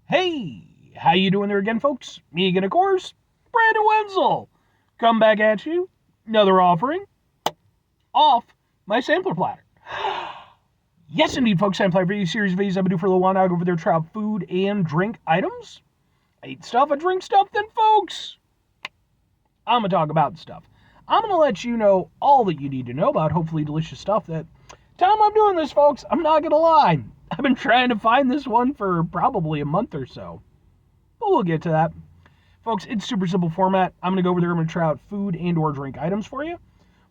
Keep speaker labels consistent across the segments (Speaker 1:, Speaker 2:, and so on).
Speaker 1: Hey, how you doing there again, folks? Me again, of course, Brandon Wenzel. Come back at you. Another offering off my sampler platter. Yes, indeed, folks. Sampler video series of videos I've been doing for a little while now. I go over there, try out food and drink items. I eat stuff, I drink stuff. Then, folks, I'm gonna talk about stuff. I'm gonna let you know all that you need to know about hopefully delicious stuff. That time I'm doing this, folks, I'm not gonna lie. I've been trying to find this one for probably a month or so. But we'll get to that. Folks, it's super simple format. I'm going to go over there. I'm going to try out food and or drink items for you.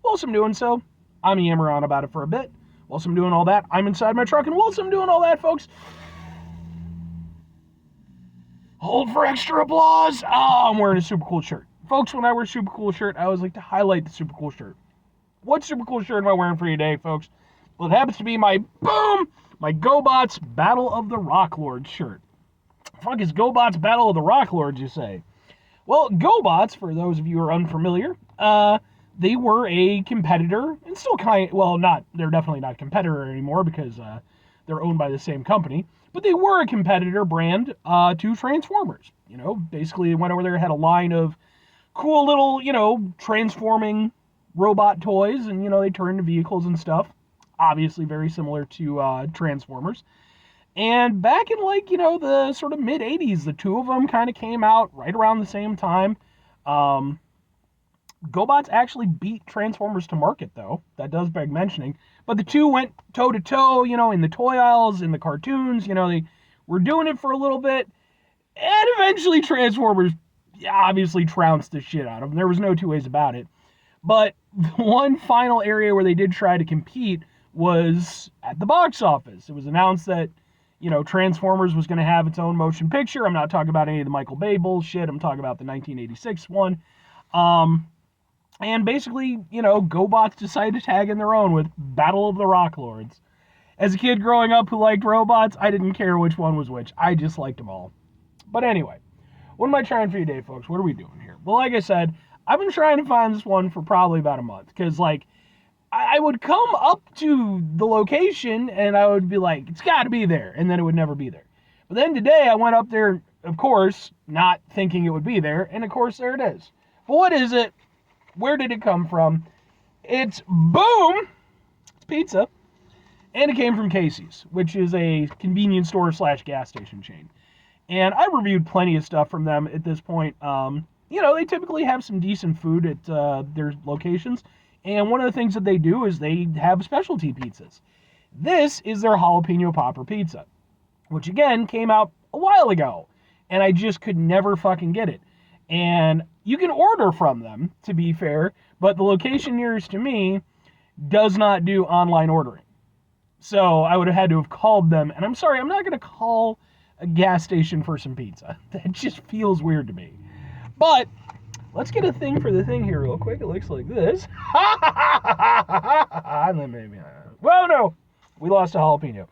Speaker 1: Whilst I'm doing so, I'm yammering on about it for a bit. Whilst I'm doing all that, I'm inside my truck. And whilst I'm doing all that, folks, hold for extra applause. Oh, I'm wearing a super cool shirt. Folks, when I wear a super cool shirt, I always like to highlight the super cool shirt. What super cool shirt am I wearing for you today, folks? Well, it happens to be my GoBots Battle of the Rock Lords shirt. Fuck is GoBots Battle of the Rock Lords, you say? Well, GoBots, for those of you who are unfamiliar, they were a competitor, and still they're definitely not a competitor anymore because they're owned by the same company, but they were a competitor brand to Transformers. Basically they went over there, had a line of cool little, transforming robot toys, and, they turned into vehicles and stuff. Obviously very similar to Transformers. And back in the sort of mid 80s, the two of them kind of came out right around the same time. Um, GoBots actually beat Transformers to market, though. That does beg mentioning. But the two went toe to toe, in the toy aisles, in the cartoons. They were doing it for a little bit. And eventually Transformers obviously trounced the shit out of them. There was no two ways about it. But the one final area where they did try to compete was at the box office. It was announced that Transformers was going to have its own motion picture. I'm not talking about any of the Michael Bay bullshit. I'm talking about the 1986 one. And basically, GoBots decided to tag in their own with Battle of the Rock Lords. As a kid growing up who liked robots, I didn't care which one was which. I just liked them all. But anyway, what am I trying for you today, folks? What are we doing here? Well, like I said, I've been trying to find this one for probably about a month. Because, I would come up to the location and I would be like, it's got to be there. And then it would never be there. But then today I went up there, of course, not thinking it would be there. And of course, there it is. But what is it? Where did it come from? It's boom! It's pizza. And it came from Casey's, which is a convenience store / gas station chain. And I've reviewed plenty of stuff from them at this point. They typically have some decent food at their locations. And one of the things that they do is they have specialty pizzas. This is their jalapeno popper pizza, which again came out a while ago. And I just could never fucking get it. And you can order from them, to be fair, but the location nearest to me does not do online ordering. So I would have had to have called them. And I'm sorry, I'm not going to call a gas station for some pizza. That just feels weird to me. But let's get a thing for the thing here real quick. It looks like this. Well, no. We lost a jalapeno.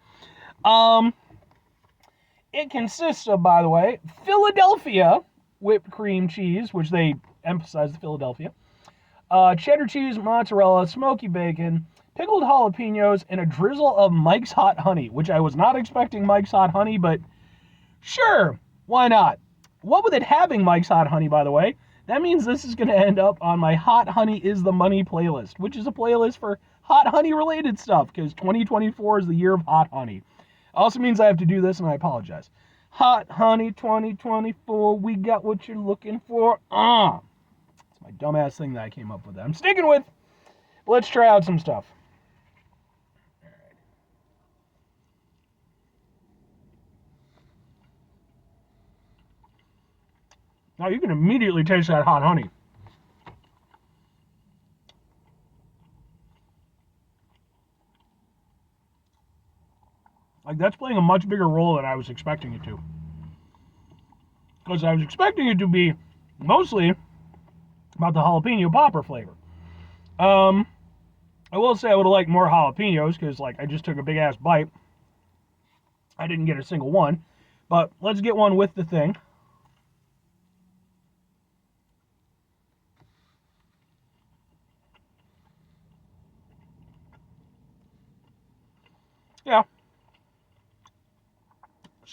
Speaker 1: It consists of, by the way, Philadelphia whipped cream cheese, which they emphasize the Philadelphia, cheddar cheese, mozzarella, smoky bacon, pickled jalapenos, and a drizzle of Mike's Hot Honey, which I was not expecting Mike's Hot Honey, but sure, why not? What with it having Mike's Hot Honey, by the way, that means this is going to end up on my Hot Honey is the Money playlist, which is a playlist for hot honey related stuff, because 2024 is the year of hot honey. Also means I have to do this, and I apologize. Hot Honey 2024, we got what you're looking for. It's my dumbass thing that I came up with that I'm sticking with. Let's try out some stuff. All right. Now you can immediately taste that hot honey. That's playing a much bigger role than I was expecting it to. Because I was expecting it to be mostly about the jalapeno popper flavor. I will say I would have liked more jalapenos because, I just took a big ass bite. I didn't get a single one. But let's get one with the thing. Yeah.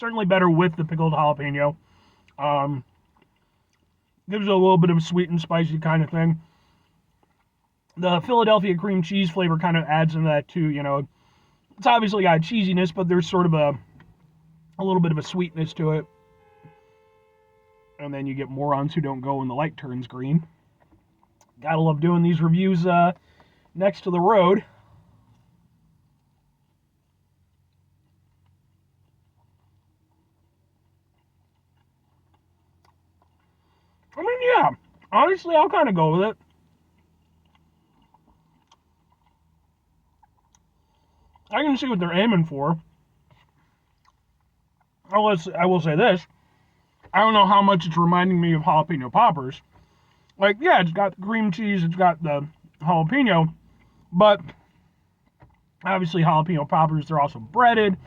Speaker 1: Certainly better with the pickled jalapeno. Um, Gives it a little bit of a sweet and spicy kind of thing. The Philadelphia cream cheese flavor kind of adds into that too. It's obviously got cheesiness, but there's sort of a little bit of a sweetness to it. And then you get morons who don't go when the light turns green. Gotta love doing these reviews next to the road. I mean, yeah. Honestly, I'll kind of go with it. I can see what they're aiming for. I will say this. I don't know how much it's reminding me of jalapeno poppers. Like, yeah, it's got the cream cheese, it's got the jalapeno, but obviously jalapeno poppers, they're also breaded.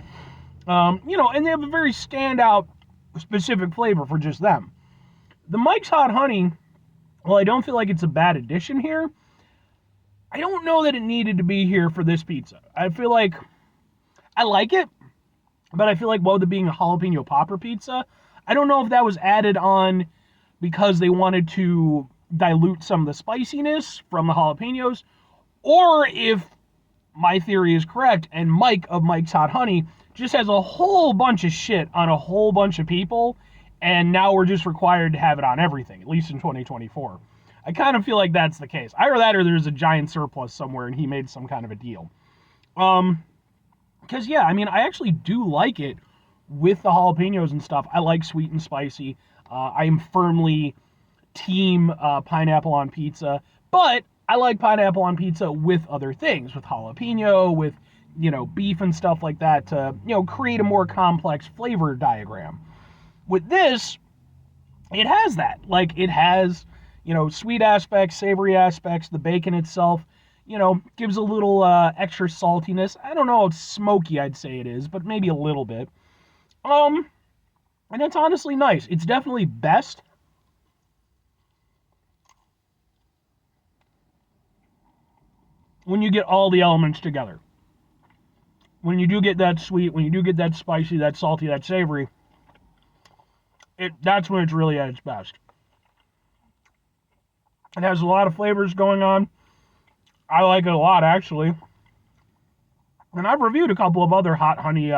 Speaker 1: And they have a very standout specific flavor for just them. The Mike's Hot Honey, well, I don't feel like it's a bad addition here. I don't know that it needed to be here for this pizza. I feel like I like it, but I feel like, with it being a jalapeno popper pizza, I don't know if that was added on because they wanted to dilute some of the spiciness from the jalapenos, or if my theory is correct and Mike of Mike's Hot Honey just has a whole bunch of shit on a whole bunch of people, and now we're just required to have it on everything, at least in 2024. I kind of feel like that's the case. Either that or there's a giant surplus somewhere and he made some kind of a deal. Because, yeah, I mean, I actually do like it with the jalapenos and stuff. I like sweet and spicy. I am firmly team pineapple on pizza, but I like pineapple on pizza with other things, with jalapeno, with, beef and stuff like that to, create a more complex flavor diagram. With this, it has that. Like, it has, sweet aspects, savory aspects, the bacon itself, gives a little extra saltiness. I don't know, it's smoky, I'd say it is, but maybe a little bit. And it's honestly nice. It's definitely best when you get all the elements together. When you do get that sweet, when you do get that spicy, that salty, that savory, that's when it's really at its best. It has a lot of flavors going on. I like it a lot, actually. And I've reviewed a couple of other hot honey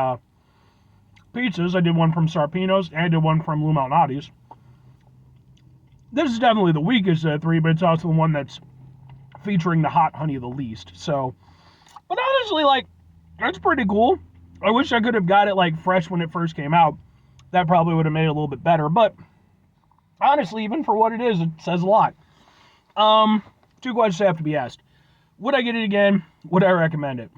Speaker 1: pizzas. I did one from Sarpino's, and I did one from Lou Malnati's. This is definitely the weakest of the three, but it's also the one that's featuring the hot honey the least. So, but honestly, that's pretty cool. I wish I could have got it, fresh when it first came out. That probably would have made it a little bit better. But, honestly, even for what it is, it says a lot. 2 questions have to be asked. Would I get it again? Would I recommend it?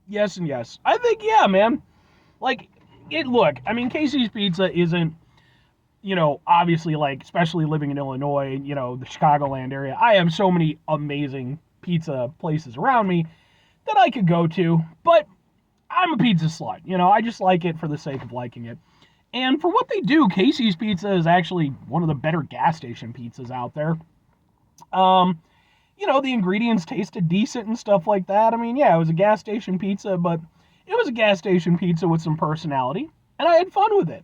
Speaker 1: Yes and yes. I think, yeah, man. Look, I mean, Casey's Pizza isn't, obviously, especially living in Illinois, the Chicagoland area, I have so many amazing pizza places around me that I could go to, but I'm a pizza slut. I just like it for the sake of liking it. And for what they do, Casey's Pizza is actually one of the better gas station pizzas out there. The ingredients tasted decent and stuff like that. I mean, yeah, it was a gas station pizza, but it was a gas station pizza with some personality, and I had fun with it.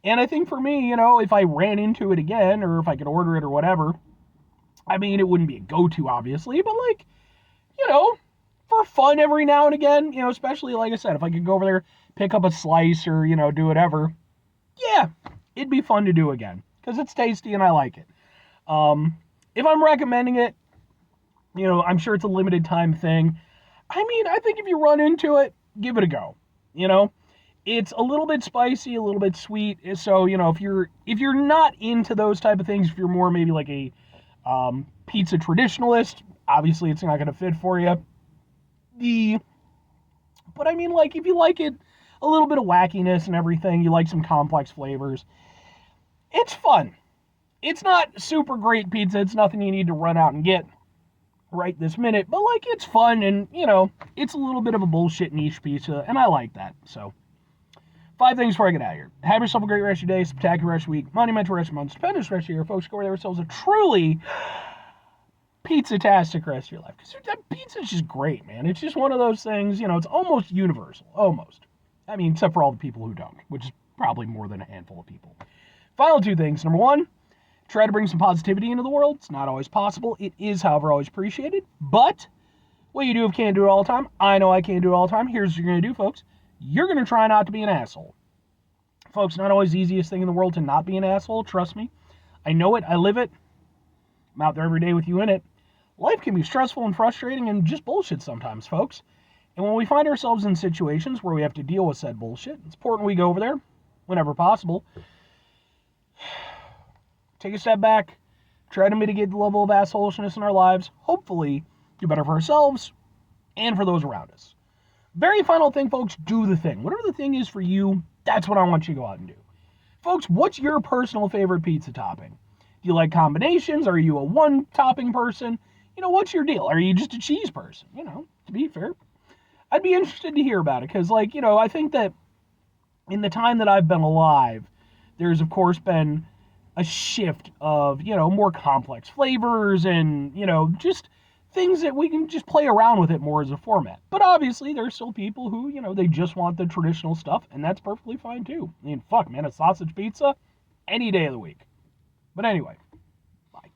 Speaker 1: And I think for me, if I ran into it again, or if I could order it or whatever, I mean, it wouldn't be a go-to, obviously, but for fun every now and again, especially, like I said, if I could go over there, pick up a slice or, do whatever, yeah, it'd be fun to do again, because it's tasty and I like it. If I'm recommending it, I'm sure it's a limited time thing. I mean, I think if you run into it, give it a go. It's a little bit spicy, a little bit sweet. So, if you're not into those type of things, if you're more maybe like a pizza traditionalist, obviously it's not going to fit for you. But I mean, if you like it, a little bit of wackiness and everything, you like some complex flavors, it's fun. It's not super great pizza. It's nothing you need to run out and get right this minute, but it's fun, and it's a little bit of a bullshit niche pizza, and I like that. So 5 things before I get out of here. Have yourself a great rest of your day, spectacular rest of your week, monumental rest of your month, stupendous rest of your year, folks. Go over there yourselves a truly pizza-tastic rest of your life, because pizza's just great, man. It's just one of those things, it's almost universal, almost. I mean, except for all the people who don't, which is probably more than a handful of people. Final two things. Number one, try to bring some positivity into the world. It's not always possible. It is, however, always appreciated. But what you do if you can't do it all the time, I know I can't do it all the time. Here's what you're going to do, folks. You're going to try not to be an asshole. Folks, not always the easiest thing in the world to not be an asshole. Trust me. I know it. I live it. I'm out there every day with you in it. Life can be stressful and frustrating and just bullshit sometimes, folks. And when we find ourselves in situations where we have to deal with said bullshit, it's important we go over there whenever possible. Take a step back, try to mitigate the level of assholishness in our lives, hopefully do better for ourselves and for those around us. Very final thing, folks, do the thing. Whatever the thing is for you, that's what I want you to go out and do. Folks, what's your personal favorite pizza topping? Do you like combinations? Are you a one-topping person? What's your deal? Are you just a cheese person? To be fair, I'd be interested to hear about it because, I think that in the time that I've been alive, there's, of course, been a shift of, more complex flavors and, just things that we can just play around with it more as a format. But obviously, there's still people who, they just want the traditional stuff, and that's perfectly fine, too. I mean, fuck, man, a sausage pizza any day of the week. But anyway, bye.